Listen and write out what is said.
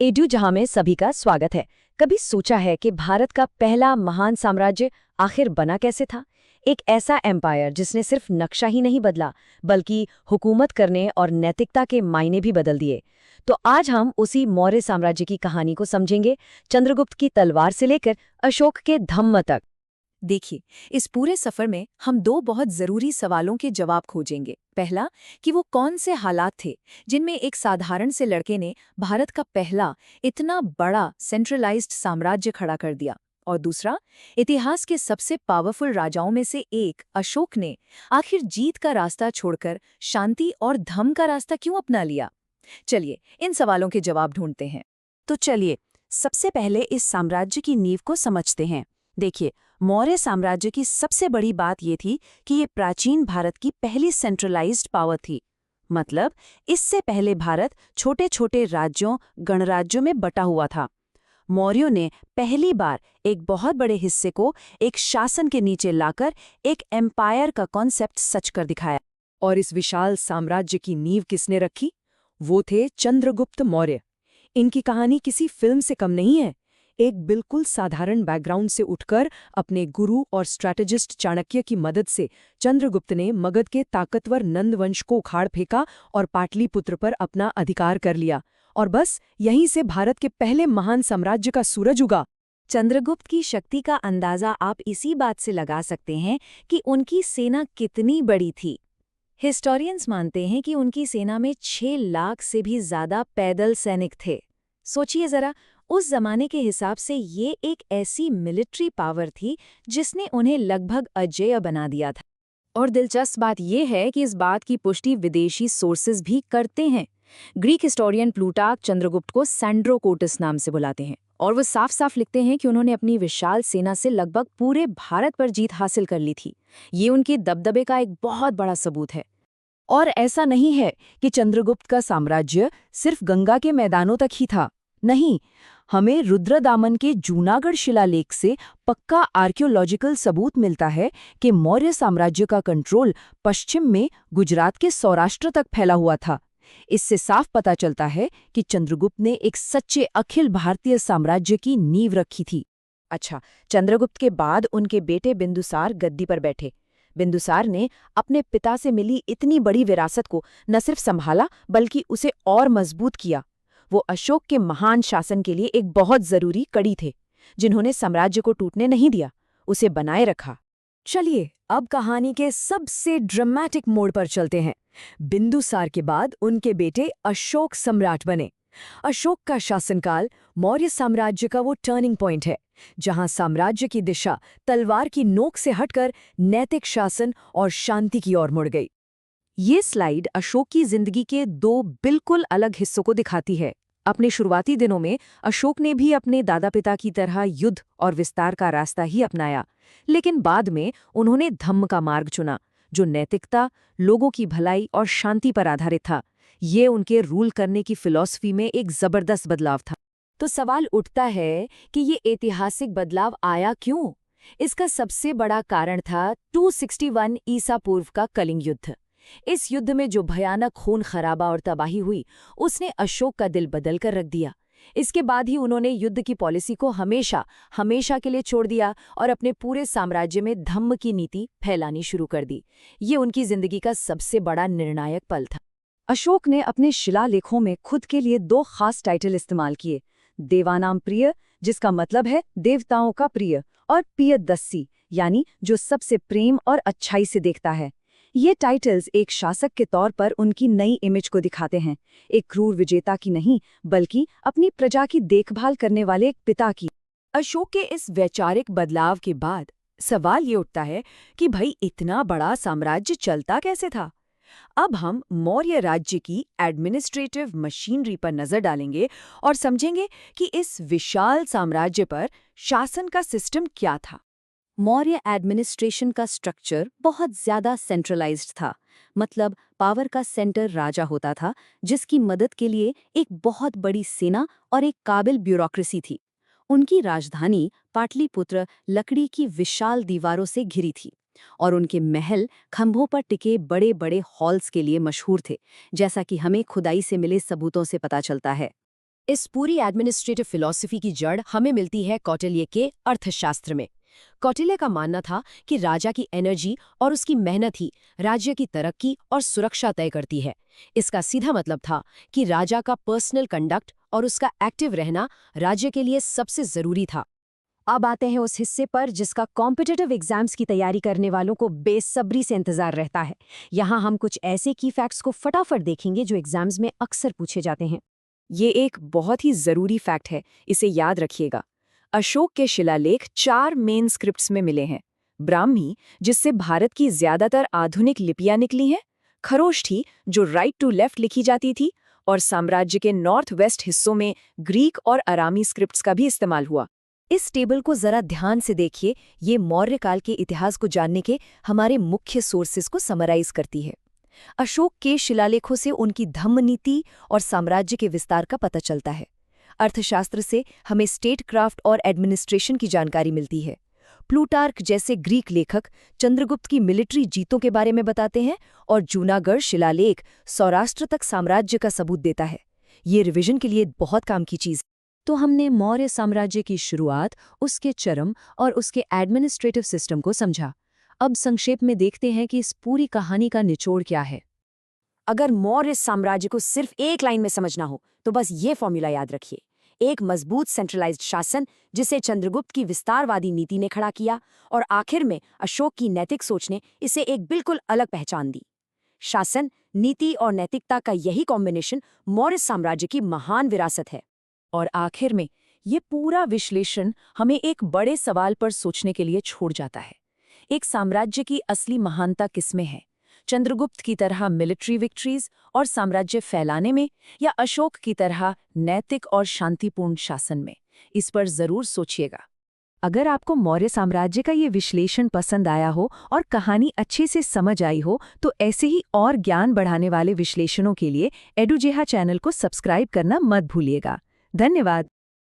Edu जहां में सभी का स्वागत है। कभी सोचा है कि भारत का पहला महान साम्राज्य आखिर बना कैसे था? एक ऐसा एम्पायर जिसने सिर्फ नक्शा ही नहीं बदला, बल्कि हुकूमत करने और नैतिकता के मायने भी बदल दिए। तो आज हम उसी मौर्य साम्राज्य की कहानी को समझेंगे, चंद्रगुप्त की तलवार से लेकर अशोक के धम्म तक। देखिए, इस पूरे सफर में हम दो बहुत जरूरी सवालों के जवाब खोजेंगे। पहला, कि वो कौन से हालात थे जिनमें एक साधारण से लड़के ने भारत का पहला इतना बड़ा सेंट्रलाइज्ड साम्राज्य खड़ा कर दिया। और दूसरा, इतिहास के सबसे पावरफुल राजाओं में से एक अशोक ने आखिर जीत का रास्ता छोड़कर शांति और धर्म का रास्ता क्यों अपना लिया। चलिए, इन सवालों के जवाब ढूंढते हैं। तो चलिए, सबसे पहले इस साम्राज्य की नींव को समझते हैं। देखिए, मौर्य साम्राज्य की सबसे बड़ी बात ये थी कि ये प्राचीन भारत की पहली सेंट्रलाइज्ड पावर थी। मतलब, इससे पहले भारत छोटे छोटे राज्यों, गणराज्यों में बटा हुआ था। मौर्यों ने पहली बार एक बहुत बड़े हिस्से को एक शासन के नीचे लाकर एक एम्पायर का कॉन्सेप्ट सच कर दिखाया। और इस विशाल साम्राज्य की नींव किसने रखी? वो थे चंद्रगुप्त मौर्य। इनकी कहानी किसी फिल्म से कम नहीं है। एक बिल्कुल साधारण बैकग्राउंड से उठकर अपने गुरु और स्ट्रैटेजिस्ट चाणक्य की मदद से चंद्रगुप्त ने मगध के ताकतवर नंद वंश को उखाड़ फेंका और पाटलिपुत्र पर अपना अधिकार कर लिया। और बस यहीं से भारत के पहले महान साम्राज्य का सूरज उगा। चंद्रगुप्त की शक्ति का अंदाजा आप इसी बात से लगा सकते हैं कि उनकी सेना कितनी बड़ी थी। हिस्टोरियंस मानते हैं कि उनकी सेना में 6 लाख से भी ज्यादा पैदल सैनिक थे। सोचिए जरा, उस जमाने के हिसाब से ये एक ऐसी मिलिट्री पावर थी जिसने उन्हें लगभग अजेय बना दिया था। और दिलचस्प बात यह है कि इस बात की पुष्टि विदेशी सोर्सेज भी करते हैं। ग्रीक हिस्टोरियन प्लूटार्क चंद्रगुप्त को सैंड्रोकोटस नाम से बुलाते हैं, और वो साफ साफ लिखते हैं कि उन्होंने अपनी विशाल सेना से लगभग पूरे भारत पर जीत हासिल कर ली थी। ये उनके दबदबे का एक बहुत बड़ा सबूत है। और ऐसा नहीं है कि चंद्रगुप्त का साम्राज्य सिर्फ गंगा के मैदानों तक ही था। नहीं, हमें रुद्रदामन के जूनागढ़ शिलालेख से पक्का आर्कियोलॉजिकल सबूत मिलता है कि मौर्य साम्राज्य का कंट्रोल पश्चिम में गुजरात के सौराष्ट्र तक फैला हुआ था। इससे साफ पता चलता है कि चंद्रगुप्त ने एक सच्चे अखिल भारतीय साम्राज्य की नींव रखी थी। अच्छा, चंद्रगुप्त के बाद उनके बेटे बिंदुसार गद्दी पर बैठे। बिंदुसार ने अपने पिता से मिली इतनी बड़ी विरासत को न सिर्फ संभाला, बल्कि उसे और मजबूत किया। वो अशोक के महान शासन के लिए एक बहुत जरूरी कड़ी थे, जिन्होंने साम्राज्य को टूटने नहीं दिया, उसे बनाए रखा। चलिए, अब कहानी के सबसे ड्रामेटिक मोड़ पर चलते हैं। बिंदुसार के बाद उनके बेटे अशोक सम्राट बने। अशोक का शासनकाल मौर्य साम्राज्य का वो टर्निंग पॉइंट है, जहां साम्राज्य की दिशा तलवार की नोक से हटकर नैतिक शासन और शांति की ओर मुड़ गई। ये स्लाइड अशोक की जिंदगी के 2 बिल्कुल अलग हिस्सों को दिखाती है। अपने शुरुआती दिनों में अशोक ने भी अपने दादा पिता की तरह युद्ध और विस्तार का रास्ता ही अपनाया, लेकिन बाद में उन्होंने धम्म का मार्ग चुना, जो नैतिकता, लोगों की भलाई और शांति पर आधारित था। ये उनके रूल करने की फिलॉसफी में एक जबरदस्त बदलाव था। तो सवाल उठता है कि ये ऐतिहासिक बदलाव आया क्यों? इसका सबसे बड़ा कारण था 261 ईसा पूर्व का कलिंग युद्ध। इस युद्ध में जो भयानक खून खराबा और तबाही हुई, उसने अशोक का दिल बदल कर रख दिया। इसके बाद ही उन्होंने युद्ध की पॉलिसी को हमेशा हमेशा के लिए छोड़ दिया और अपने पूरे साम्राज्य में धम्म की नीति फैलानी शुरू कर दी। ये उनकी जिंदगी का सबसे बड़ा निर्णायक पल था। अशोक ने अपने शिलालेखों में खुद के लिए 2 खास टाइटल इस्तेमाल किए, देवानाम प्रिय, जिसका मतलब है देवताओं का प्रिय, और पियदस्सी, यानी जो सबसे प्रेम और अच्छाई से देखता है। ये टाइटल्स एक शासक के तौर पर उनकी नई इमेज को दिखाते हैं, एक क्रूर विजेता की नहीं, बल्कि अपनी प्रजा की देखभाल करने वाले एक पिता की। अशोक के इस वैचारिक बदलाव के बाद सवाल ये उठता है कि भाई, इतना बड़ा साम्राज्य चलता कैसे था? अब हम मौर्य राज्य की एडमिनिस्ट्रेटिव मशीनरी पर नजर डालेंगे और समझेंगे कि इस विशाल साम्राज्य पर शासन का सिस्टम क्या था। मौर्य एडमिनिस्ट्रेशन का स्ट्रक्चर बहुत ज्यादा सेंट्रलाइज्ड था। मतलब, पावर का सेंटर राजा होता था, जिसकी मदद के लिए एक बहुत बड़ी सेना और एक काबिल ब्यूरोक्रेसी थी। उनकी राजधानी पाटलिपुत्र लकड़ी की विशाल दीवारों से घिरी थी, और उनके महल खंभों पर टिके बड़े बड़े हॉल्स के लिए मशहूर थे, जैसा कि हमें खुदाई से मिले सबूतों से पता चलता है। इस पूरी एडमिनिस्ट्रेटिव फिलॉसफी की जड़ हमें मिलती है कौटिल्य के अर्थशास्त्र में। कौटिल्य का मानना था कि राजा की एनर्जी और उसकी मेहनत ही राज्य की तरक्की और सुरक्षा तय करती है। इसका सीधा मतलब था कि राजा का पर्सनल कंडक्ट और उसका एक्टिव रहना राज्य के लिए सबसे जरूरी था। अब आते हैं उस हिस्से पर जिसका कॉम्पिटिटिव एग्जाम्स की तैयारी करने वालों को बेसब्री से इंतजार रहता है। यहाँ हम कुछ ऐसे की फैक्ट्स को फटाफट देखेंगे जो एग्जाम्स में अक्सर पूछे जाते हैं। ये एक बहुत ही जरूरी फैक्ट है, इसे याद रखिएगा। अशोक के शिलालेख 4 मेन स्क्रिप्ट्स में मिले हैं। ब्राह्मी, जिससे भारत की ज्यादातर आधुनिक लिपियां निकली हैं, खरोष्ठी, जो राइट टू लेफ्ट लिखी जाती थी, और साम्राज्य के नॉर्थ वेस्ट हिस्सों में ग्रीक और अरामी स्क्रिप्ट्स का भी इस्तेमाल हुआ। इस टेबल को जरा ध्यान से देखिए, ये मौर्य काल के इतिहास को जानने के हमारे मुख्य सोर्सेस को समराइज करती है। अशोक के शिलालेखों से उनकी धम्म नीति और साम्राज्य के विस्तार का पता चलता है। अर्थशास्त्र से हमें स्टेट क्राफ्ट और एडमिनिस्ट्रेशन की जानकारी मिलती है। प्लूटार्क जैसे ग्रीक लेखक चंद्रगुप्त की मिलिट्री जीतों के बारे में बताते हैं, और जूनागढ़ शिलालेख सौराष्ट्र तक साम्राज्य का सबूत देता है। ये रिवीजन के लिए बहुत काम की चीज। तो हमने मौर्य साम्राज्य की शुरुआत, उसके चरम और उसके एडमिनिस्ट्रेटिव सिस्टम को समझा। अब संक्षेप में देखते हैं कि इस पूरी कहानी का निचोड़ क्या है। अगर मौर्य साम्राज्य को सिर्फ एक लाइन में समझना हो तो बस ये फॉर्मूला याद रखिए। एक मजबूत सेंट्रलाइज्ड शासन जिसे चंद्रगुप्त की विस्तारवादी नीति ने खड़ा किया, और आखिर में अशोक की नैतिक सोच ने इसे एक बिल्कुल अलग पहचान दी। शासन, नीति और नैतिकता का यही कॉम्बिनेशन मौर्य साम्राज्य की महान विरासत है। और आखिर में ये पूरा विश्लेषण हमें एक बड़े सवाल पर सोचने के लिए छोड़ जाता है। एक साम्राज्य की असली महानता किसमें है? चंद्रगुप्त की तरह मिलिट्री विक्ट्रीज और साम्राज्य फैलाने में, या अशोक की तरह नैतिक और शांतिपूर्ण शासन में? इस पर जरूर सोचिएगा। अगर आपको मौर्य साम्राज्य का ये विश्लेषण पसंद आया हो और कहानी अच्छे से समझ आई हो, तो ऐसे ही और ज्ञान बढ़ाने वाले विश्लेषणों के लिए एडुजेहा चैनल को सब्सक्राइब करना मत भूलिएगा। धन्यवाद।